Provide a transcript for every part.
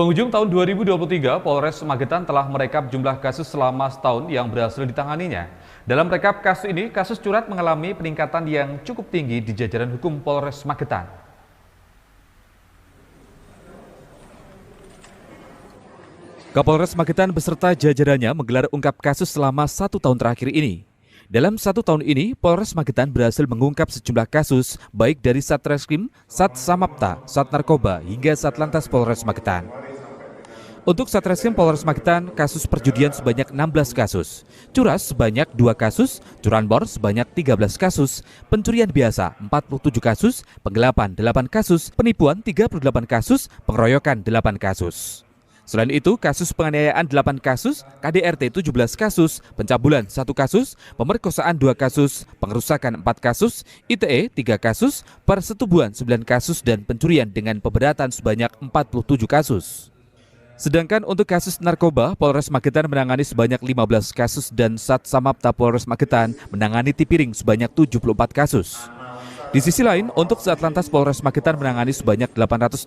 Penghujung tahun 2023, Polres Magetan telah merekap jumlah kasus selama setahun yang berhasil ditanganinya. Dalam rekap kasus ini, kasus curat mengalami peningkatan yang cukup tinggi di jajaran hukum Polres Magetan. Kapolres Magetan beserta jajarannya menggelar ungkap kasus selama 1 tahun terakhir ini. Dalam 1 tahun ini, Polres Magetan berhasil mengungkap sejumlah kasus, baik dari Satreskrim, Sat Samapta, Sat Narkoba, hingga Satlantas Polres Magetan. Untuk Satreskrim Polres Magetan, kasus perjudian sebanyak 16 kasus, curas sebanyak 2 kasus, curanmor sebanyak 13 kasus, pencurian biasa 47 kasus, penggelapan 8 kasus, penipuan 38 kasus, pengeroyokan 8 kasus. Selain itu, kasus penganiayaan 8 kasus, KDRT 17 kasus, pencabulan 1 kasus, pemerkosaan 2 kasus, pengerusakan 4 kasus, ITE 3 kasus, persetubuhan 9 kasus, dan pencurian dengan pemberatan sebanyak 47 kasus. Sedangkan untuk kasus narkoba, Polres Magetan menangani sebanyak 15 kasus dan Sat Samapta Polres Magetan menangani Tipiring sebanyak 74 kasus. Di sisi lain, untuk Satlantas Polres Magetan menangani sebanyak 880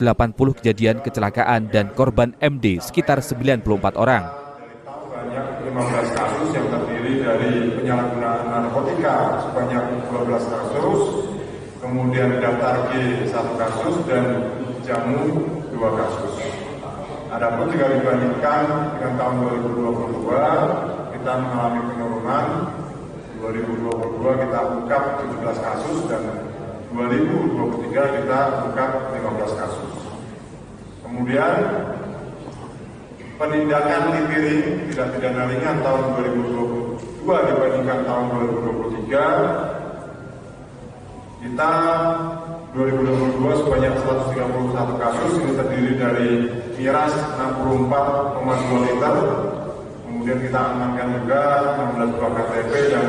kejadian kecelakaan dan korban MD sekitar 94 orang. Banyak 15 kasus yang terdiri dari penyalahgunaan narkotika sebanyak 12 kasus, kemudian daftar G 1 kasus dan jamu 2 kasus. Adapun jika dibandingkan dengan tahun 2022, kita mengalami penurunan. 2022 kita ungkap 17 kasus dan 2023 kita ungkap 15 kasus. Kemudian penindakan Tipiring tidak pidana ringan tahun 2022 dibandingkan tahun 2023, kita 2022 sebanyak 131 kasus, ini terdiri dari miras 64,2 liter. Kemudian kita amankan juga 16 buah KTP dan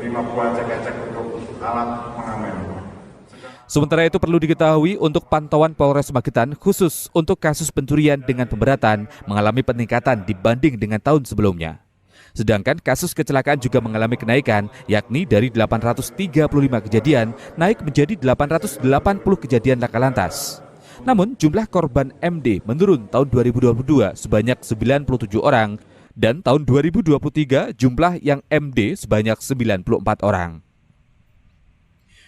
5 buah cek-cek untuk alat pengamen. Sementara itu perlu diketahui untuk pantauan Polres Magetan khusus untuk kasus pencurian dengan pemberatan mengalami peningkatan dibanding dengan tahun sebelumnya. Sedangkan kasus kecelakaan juga mengalami kenaikan, yakni dari 835 kejadian naik menjadi 880 kejadian laka lantas. Namun jumlah korban MD menurun tahun 2022 sebanyak 97 orang, dan tahun 2023 jumlah yang MD sebanyak 94 orang.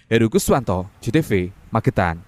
Heru Guswanto, JTV, Magetan.